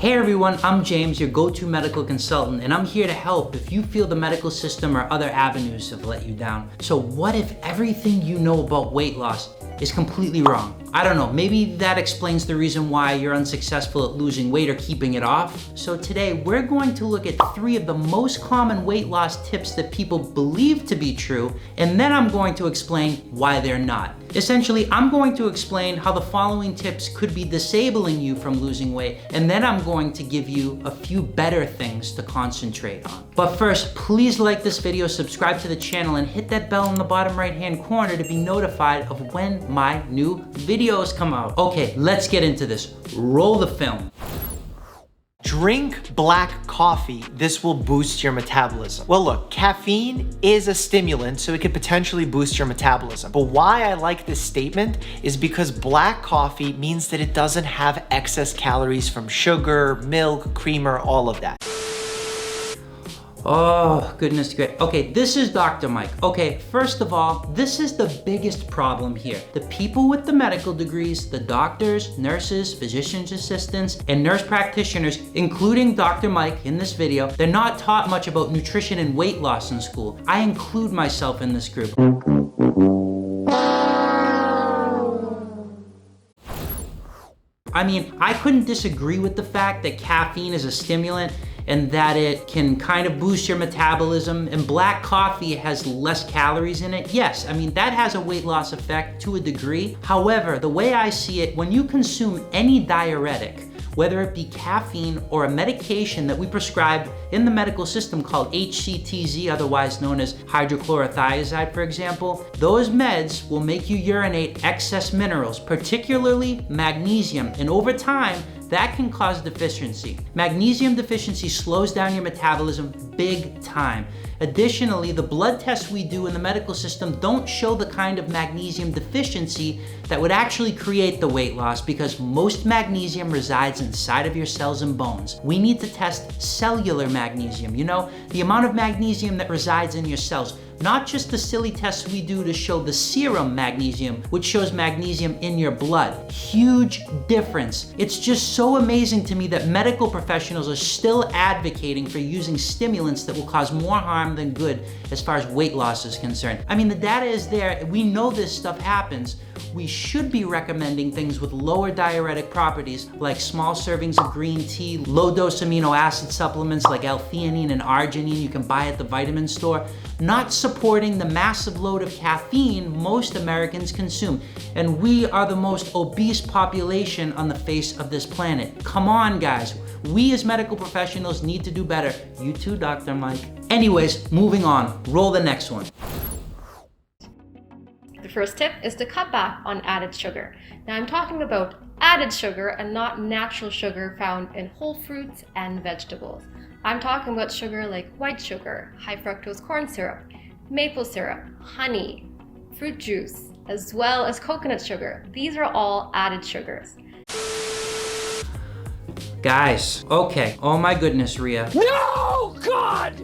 Hey everyone, I'm James, your go-to medical consultant, and I'm here to help if you feel the medical system or other avenues have let you down. So what if everything you know about weight loss is completely wrong? I don't know, maybe that explains the reason why you're unsuccessful at losing weight or keeping it off. So today we're going to look at 3 of the most common weight loss tips that people believe to be true, and then I'm going to explain why they're not. Essentially, I'm going to explain how the following tips could be disabling you from losing weight, and then I'm going to give you a few better things to concentrate on. But first, please like this video, subscribe to the channel, and hit that bell in the bottom right-hand corner to be notified of when my new videos come out. Okay, let's get into this. Roll the film. Drink black coffee. This will boost your metabolism. Well, look, caffeine is a stimulant, so it could potentially boost your metabolism. But why I like this statement is because black coffee means that it doesn't have excess calories from sugar, milk, creamer, all of that. Oh, goodness gracious. Okay, this is Dr. Mike. Okay, first of all, this is the biggest problem here. The people with the medical degrees, the doctors, nurses, physician's assistants, and nurse practitioners, including Dr. Mike in this video, they're not taught much about nutrition and weight loss in school. I include myself in this group. I mean, I couldn't disagree with the fact that caffeine is a stimulant and that it can kind of boost your metabolism, and black coffee has less calories in it. Yes, I mean, that has a weight loss effect to a degree. However, the way I see it, when you consume any diuretic, whether it be caffeine or a medication that we prescribe in the medical system called HCTZ, otherwise known as hydrochlorothiazide, for example, those meds will make you urinate excess minerals, particularly magnesium, and over time, that can cause deficiency. Magnesium deficiency slows down your metabolism big time. Additionally, the blood tests we do in the medical system don't show the kind of magnesium deficiency that would actually create the weight loss, because most magnesium resides inside of your cells and bones. We need to test cellular magnesium, you know, the amount of magnesium that resides in your cells. Not just the silly tests we do to show the serum magnesium, which shows magnesium in your blood. Huge difference. It's just so amazing to me that medical professionals are still advocating for using stimulants that will cause more harm than good as far as weight loss is concerned. I mean, the data is there. We know this stuff happens. We should be recommending things with lower diuretic properties, like small servings of green tea, low-dose amino acid supplements like L-theanine and arginine you can buy at the vitamin store, not supporting the massive load of caffeine most Americans consume. And we are the most obese population on the face of this planet. Come on, guys. We as medical professionals need to do better. You too, Dr. Mike. Anyways, moving on. Roll the next one. The first tip is to cut back on added sugar. Now I'm talking about added sugar and not natural sugar found in whole fruits and vegetables. I'm talking about sugar like white sugar, high fructose corn syrup, maple syrup, honey, fruit juice, as well as coconut sugar. These are all added sugars. Guys, okay. Oh my goodness, Rhea. No, God!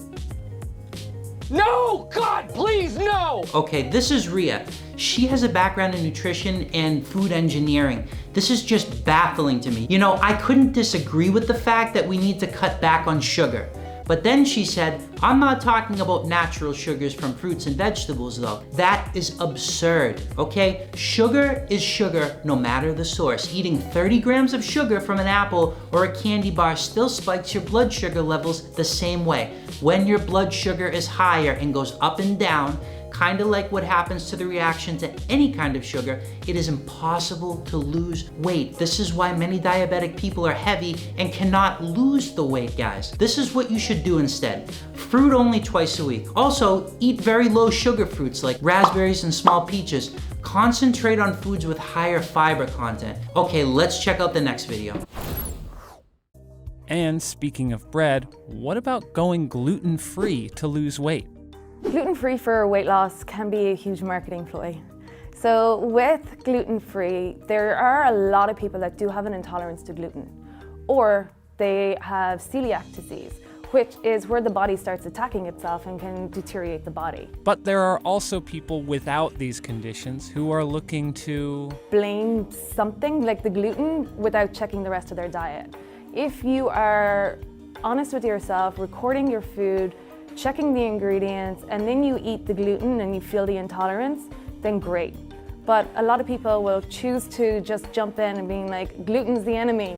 No, God, please, no! Okay, this is Rhea. She has a background in nutrition and food engineering. This is just baffling to me. You know, I couldn't disagree with the fact that we need to cut back on sugar. But then she said, I'm not talking about natural sugars from fruits and vegetables though. That is absurd, okay? Sugar is sugar no matter the source. Eating 30 grams of sugar from an apple or a candy bar still spikes your blood sugar levels the same way. When your blood sugar is higher and goes up and down, kind of like what happens to the reaction to any kind of sugar, it is impossible to lose weight. This is why many diabetic people are heavy and cannot lose the weight, guys. This is what you should do instead. Fruit only twice a week. Also, eat very low sugar fruits like raspberries and small peaches. Concentrate on foods with higher fiber content. Okay, let's check out the next video. And speaking of bread, what about going gluten-free to lose weight? Gluten-free for weight loss can be a huge marketing ploy. So with gluten-free, there are a lot of people that do have an intolerance to gluten, or they have celiac disease, which is where the body starts attacking itself and can deteriorate the body. But there are also people without these conditions who are looking to blame something like the gluten without checking the rest of their diet. if you are honest with yourself, recording your food, checking the ingredients, and then you eat the gluten and you feel the intolerance, then great. But a lot of people will choose to just jump in and being like, gluten's the enemy.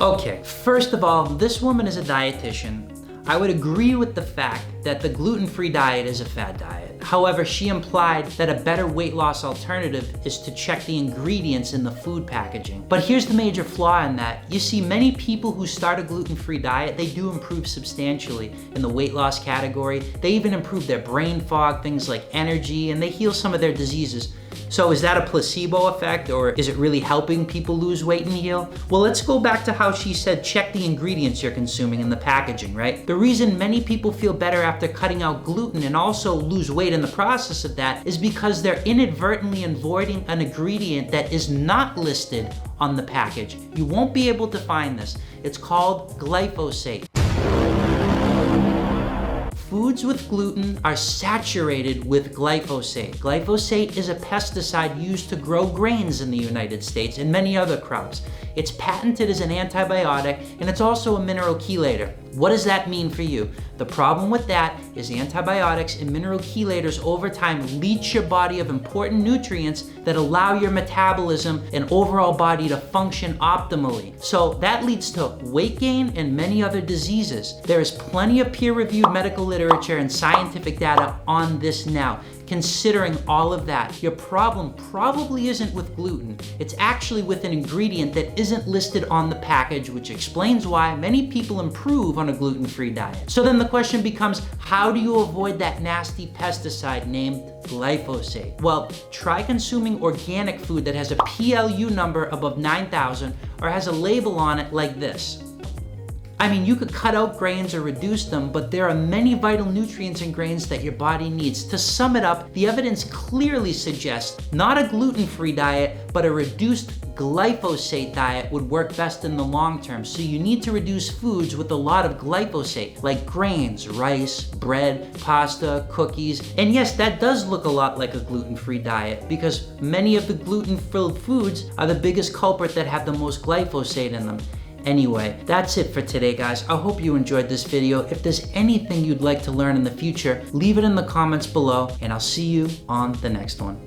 Okay, first of all, this woman is a dietitian. I would agree with the fact that the gluten-free diet is a fad diet. However, she implied that a better weight loss alternative is to check the ingredients in the food packaging. But here's the major flaw in that. You see, many people who start a gluten-free diet, they do improve substantially in the weight loss category. They even improve their brain fog, things like energy, and they heal some of their diseases. So is that a placebo effect, or is it really helping people lose weight and heal? Well, let's go back to how she said check the ingredients you're consuming in the packaging, right? The reason many people feel better after cutting out gluten and also lose weight in the process of that is because they're inadvertently avoiding an ingredient that is not listed on the package. You won't be able to find this. It's called glyphosate. Foods with gluten are saturated with glyphosate. Glyphosate is a pesticide used to grow grains in the United States and many other crops. It's patented as an antibiotic, and it's also a mineral chelator. What does that mean for you? The problem with that is antibiotics and mineral chelators over time leach your body of important nutrients that allow your metabolism and overall body to function optimally. So that leads to weight gain and many other diseases. There is plenty of peer-reviewed medical literature and scientific data on this now. Considering all of that, your problem probably isn't with gluten. It's actually with an ingredient that isn't listed on the package, which explains why many people improve on a gluten-free diet. So then the question becomes, how do you avoid that nasty pesticide named glyphosate? Well, try consuming organic food that has a PLU number above 9,000 or has a label on it like this. I mean, you could cut out grains or reduce them, but there are many vital nutrients in grains that your body needs. To sum it up, the evidence clearly suggests not a gluten-free diet, but a reduced glyphosate diet would work best in the long term. So you need to reduce foods with a lot of glyphosate, like grains, rice, bread, pasta, cookies. And yes, that does look a lot like a gluten-free diet because many of the gluten-filled foods are the biggest culprit that have the most glyphosate in them. Anyway, that's it for today, guys. I hope you enjoyed this video. If there's anything you'd like to learn in the future, leave it in the comments below, and I'll see you on the next one.